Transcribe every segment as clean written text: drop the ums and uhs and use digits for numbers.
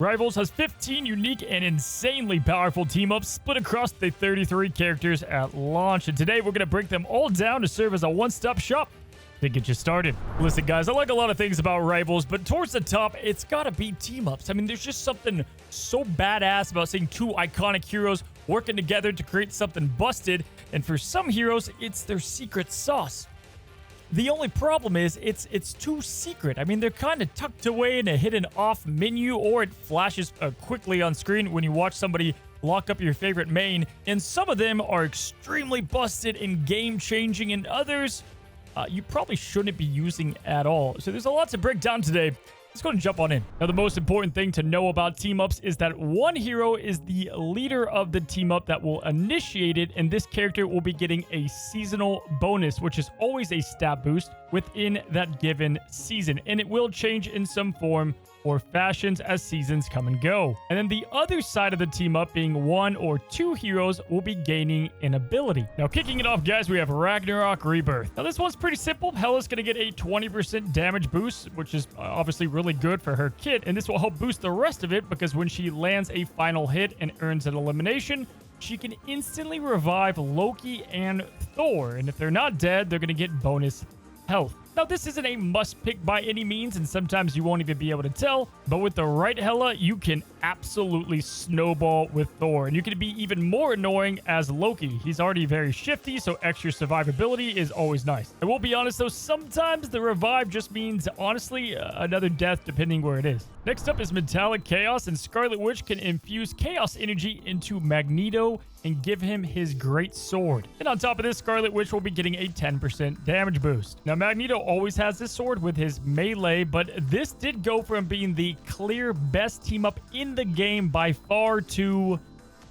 Rivals has 15 unique and insanely powerful team-ups split across the 33 characters at launch, and today we're going to break them all down to serve as a one-stop shop to get you started. Listen, guys, I like a lot of things about Rivals, but towards the top, it's got to be team-ups. I mean, there's just something so badass about seeing two iconic heroes working together to create something busted, and for some heroes, it's their secret sauce. The only problem is it's too secret. I mean, they're kind of tucked away in a hidden off menu, or it flashes quickly on screen when you watch somebody lock up your favorite main. And some of them are extremely busted and game-changing, and others you probably shouldn't be using at all. So there's a lot to break down today. Let's go and jump on in. Now, the most important thing to know about team-ups is that one hero is the leader of the team-up that will initiate it, and this character will be getting a seasonal bonus, which is always a stat boost within that given season, and it will change in some form or fashions as seasons come and go. And then the other side of the team up, being one or two heroes, will be gaining an ability. Now, kicking it off, guys, we have Ragnarök Rebirth. Now, this one's pretty simple. Hela's going to get a 20% damage boost, which is obviously really good for her kit, and this will help boost the rest of it because when she lands a final hit and earns an elimination, she can instantly revive Loki and Thor, and if they're not dead, they're going to get bonus health. Now, this isn't a must pick by any means, and sometimes you won't even be able to tell, but with the right Hela, you can absolutely snowball with Thor, and you can be even more annoying as Loki. He's already very shifty, so extra survivability is always nice. I will be honest though, sometimes the revive just means, honestly, another death depending where it is. Next up is Metallic Chaos, and Scarlet Witch can infuse chaos energy into Magneto and give him his great sword. And on top of this, Scarlet Witch will be getting a 10% damage boost. Now, Magneto always has this sword with his melee, but this did go from being the clear best team up in the game by far to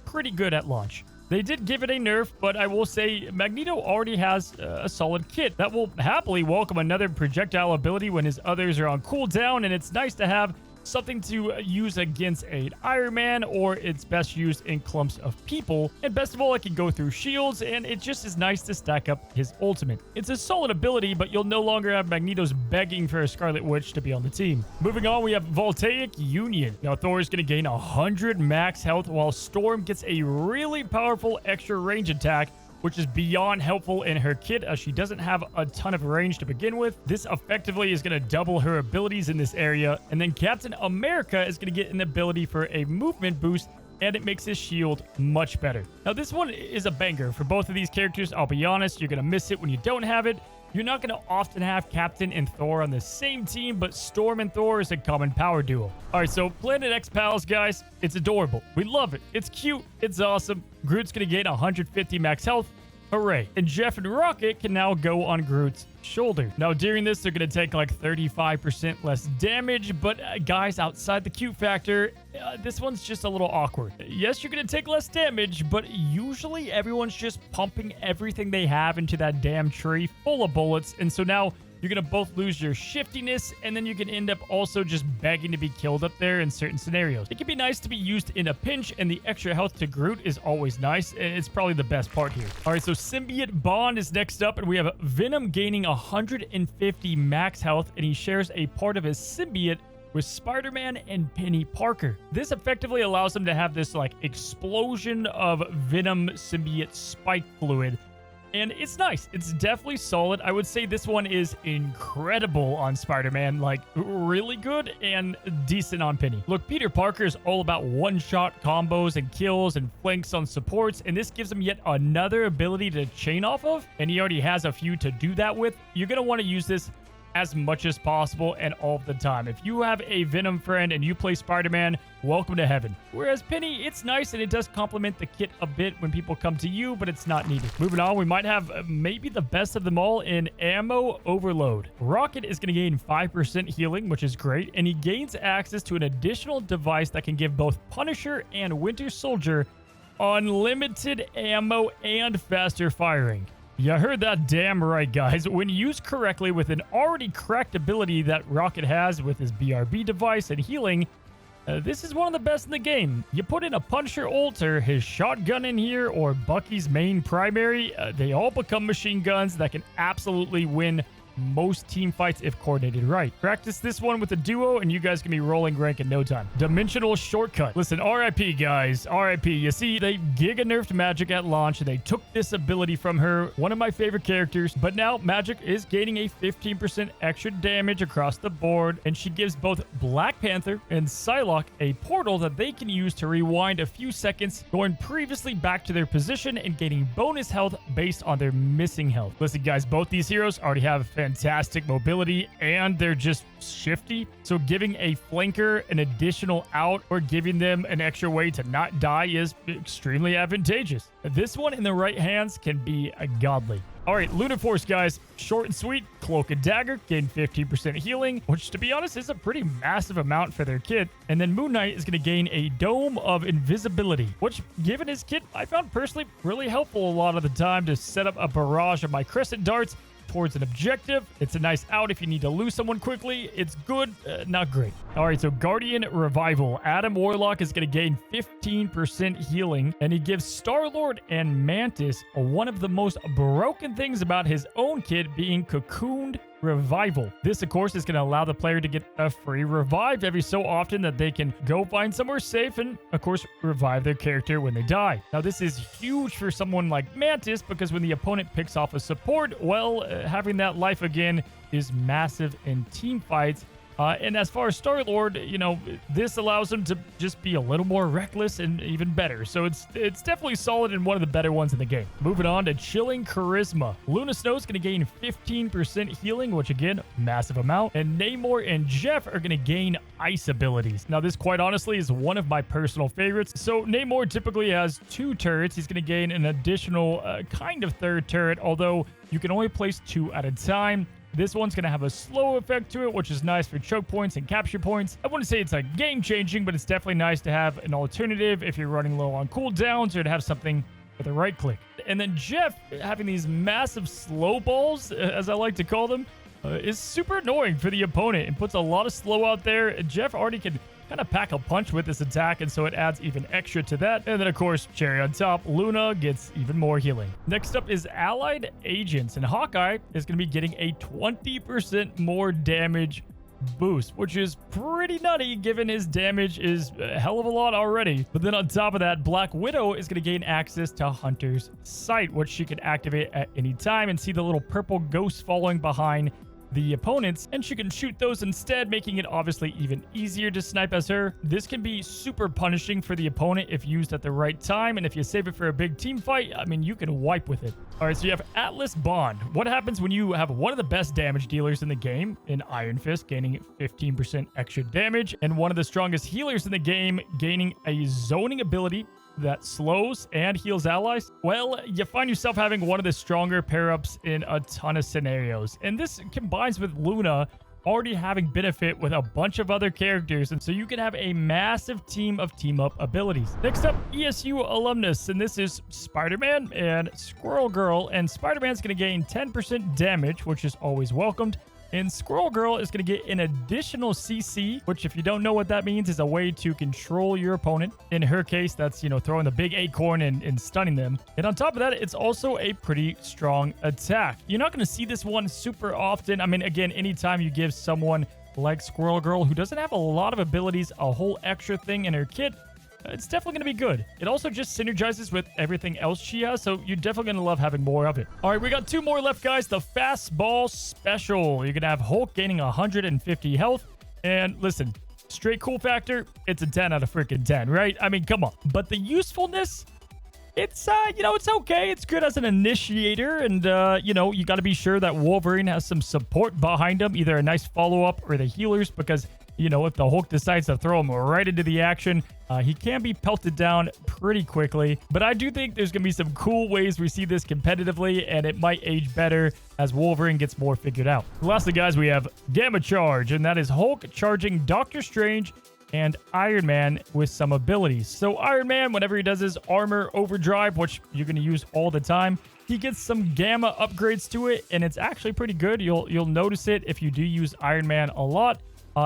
pretty good at launch. They did give it a nerf, but I will say Magneto already has a solid kit that will happily welcome another projectile ability when his others are on cooldown, and it's nice to have something to use against an Iron Man, or it's best used in clumps of people. And best of all, it can go through shields, and it just is nice to stack up his ultimate. It's a solid ability, but you'll no longer have Magneto's begging for a Scarlet Witch to be on the team. Moving on, we have Voltaic Union. Now, Thor is going to gain 100 max health, while Storm gets a really powerful extra range attack, which is beyond helpful in her kit as she doesn't have a ton of range to begin with. This effectively is going to double her abilities in this area. And then Captain America is going to get an ability for a movement boost, and it makes his shield much better. Now, this one is a banger for both of these characters. I'll be honest, you're going to miss it when you don't have it. You're not going to often have Captain and Thor on the same team, but Storm and Thor is a common power duo. All right, so Planet X Pals, guys, it's adorable. We love it. It's cute. It's awesome. Groot's going to gain 150 max health. Hooray. And Jeff and Rocket can now go on Groot's shoulder. Now, during this, they're going to take like 35% less damage, but guys, outside the cute factor, this one's just a little awkward. Yes, you're going to take less damage, but usually everyone's just pumping everything they have into that damn tree full of bullets, and so now you're going to both lose your shiftiness, and then you can end up also just begging to be killed up there in certain scenarios. It can be nice to be used in a pinch, and the extra health to Groot is always nice, and it's probably the best part here. All right, so Symbiote Bond is next up, and we have Venom gaining 150 max health, and he shares a part of his symbiote with Spider-Man and Penny Parker. This effectively allows him to have this like explosion of Venom symbiote spike fluid, and it's nice. It's definitely solid. I would say this one is incredible on Spider-Man, like really good, and decent on Penny. Look, Peter Parker is all about one-shot combos and kills and flanks on supports, and this gives him yet another ability to chain off of, and he already has a few to do that with. You're going to want to use this as much as possible and all the time. If you have a Venom friend and you play Spider-Man, welcome to heaven. Whereas Penny, it's nice and it does complement the kit a bit when people come to you, but it's not needed. Moving on, we might have maybe the best of them all in Ammo Overload. Rocket is going to gain 5% healing, which is great, and he gains access to an additional device that can give both Punisher and Winter Soldier unlimited ammo and faster firing. You heard that damn right, guys. When used correctly with an already cracked ability that Rocket has with his BRB device and healing, this is one of the best in the game. You put in a Punisher ult or his shotgun in here, or Bucky's main primary, they all become machine guns that can absolutely win most team fights if coordinated right. Practice this one with a duo and you guys can be rolling rank in no time. Dimensional Shortcut. Listen, RIP guys, RIP. You see, they giga nerfed Magic at launch and they took this ability from her, one of my favorite characters, but now Magic is gaining a 15% extra damage across the board, and she gives both Black Panther and Psylocke a portal that they can use to rewind a few seconds, going previously back to their position and gaining bonus health based on their missing health. Listen guys, both these heroes already have fantastic mobility and they're just shifty, so giving a flanker an additional out or giving them an extra way to not die is extremely advantageous. This one in the right hands can be a godly. All right, Lunar Force, guys. Short and sweet. Cloak and Dagger. Gain 15% healing, which, to be honest, is a pretty massive amount for their kit. And then Moon Knight is going to gain a Dome of Invisibility, which, given his kit, I found personally really helpful a lot of the time to set up a barrage of my Crescent Darts towards an objective. It's a nice out if you need to lose someone quickly. It's good, not great. All right, so Guardian Revival. Adam Warlock is going to gain 15% healing, and he gives Star-Lord and Mantis one of the most broken things about his own kit being Cocooned Revival. This, of course, is going to allow the player to get a free revive every so often that they can go find somewhere safe and, of course, revive their character when they die. Now, this is huge for someone like Mantis because when the opponent picks off a support, well, having that life again is massive in team fights. And as far as Star-Lord, you know, this allows him to just be a little more reckless and even better. So it's definitely solid and one of the better ones in the game. Moving on to Chilling Charisma. Luna Snow's going to gain 15% healing, which again, massive amount. And Namor and Jeff are going to gain ice abilities. Now, this quite honestly is one of my personal favorites. So Namor typically has 2 turrets. He's going to gain an additional kind of third turret, although you can only place 2 at a time. This one's going to have a slow effect to it, which is nice for choke points and capture points. I wouldn't say it's like game-changing, but it's definitely nice to have an alternative if you're running low on cooldowns or to have something with a right click. And then Jeff, having these massive slow balls, as I like to call them, is super annoying for the opponent and puts a lot of slow out there. Jeff already can kind of pack a punch with this attack, and so it adds even extra to that. And then, of course, cherry on top, Luna gets even more healing. Next up is Allied Agents, and Hawkeye is going to be getting a 20% more damage boost, which is pretty nutty given his damage is a hell of a lot already. But then on top of that, Black Widow is going to gain access to Hunter's Sight, which she can activate at any time and see the little purple ghosts following behind the opponents, and she can shoot those instead, making it obviously even easier to snipe as her. This can be super punishing for the opponent if used at the right time, and if you save it for a big team fight, I mean, you can wipe with it. All right, so you have Atlas Bond. What happens when you have one of the best damage dealers in the game in Iron Fist gaining 15% extra damage, and one of the strongest healers in the game gaining a zoning ability that slows and heals allies? Well, you find yourself having one of the stronger pair-ups in a ton of scenarios. And this combines with Luna already having benefit with a bunch of other characters, and so you can have a massive team of team-up abilities. Next up, ESU Alumnus, and this is Spider-Man and Squirrel Girl, and Spider-Man's going to gain 10% damage, which is always welcomed. And Squirrel Girl is going to get an additional CC, which if you don't know what that means is a way to control your opponent. In her case, that's, you know, throwing the big acorn and stunning them. And on top of that, it's also a pretty strong attack. You're not going to see this one super often. I mean, again, anytime you give someone like Squirrel Girl, who doesn't have a lot of abilities, a whole extra thing in her kit, it's definitely going to be good. It also just synergizes with everything else she has, so you're definitely going to love having more of it. All right, we got 2 more left, guys. The Fastball Special. You're going to have Hulk gaining 150 health. And listen, straight cool factor, it's a 10 out of freaking 10, right? I mean, come on. But the usefulness, it's, you know, it's okay. It's good as an initiator. And, you know, you got to be sure that Wolverine has some support behind him, either a nice follow-up or the healers, because, you know, if the Hulk decides to throw him right into the action, he can be pelted down pretty quickly. But I do think there's going to be some cool ways we see this competitively, and it might age better as Wolverine gets more figured out. Lastly, guys, we have Gamma Charge, and that is Hulk charging Doctor Strange and Iron Man with some abilities. So Iron Man, whenever he does his armor overdrive, which you're going to use all the time, he gets some gamma upgrades to it, and it's actually pretty good. You'll notice it if you do use Iron Man a lot.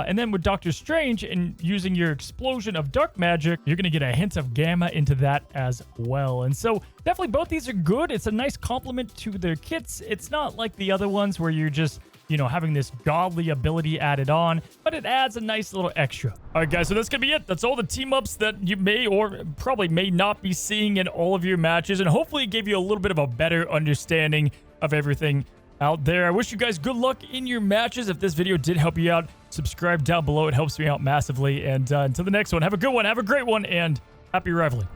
And then with Doctor Strange and using your explosion of dark magic, you're going to get a hint of gamma into that as well. And so definitely both these are good. It's a nice complement to their kits. It's not like the other ones where you're just you know, having this godly ability added on, but it adds a nice little extra. All right, guys, so that's gonna be it. That's all the team ups that you may or probably may not be seeing in all of your matches, and hopefully it gave you a little bit of a better understanding of everything out there. I wish you guys good luck in your matches. If this video did help you out, subscribe down below. It helps me out massively. And until the next one, have a good one, have a great one, and happy rivaling.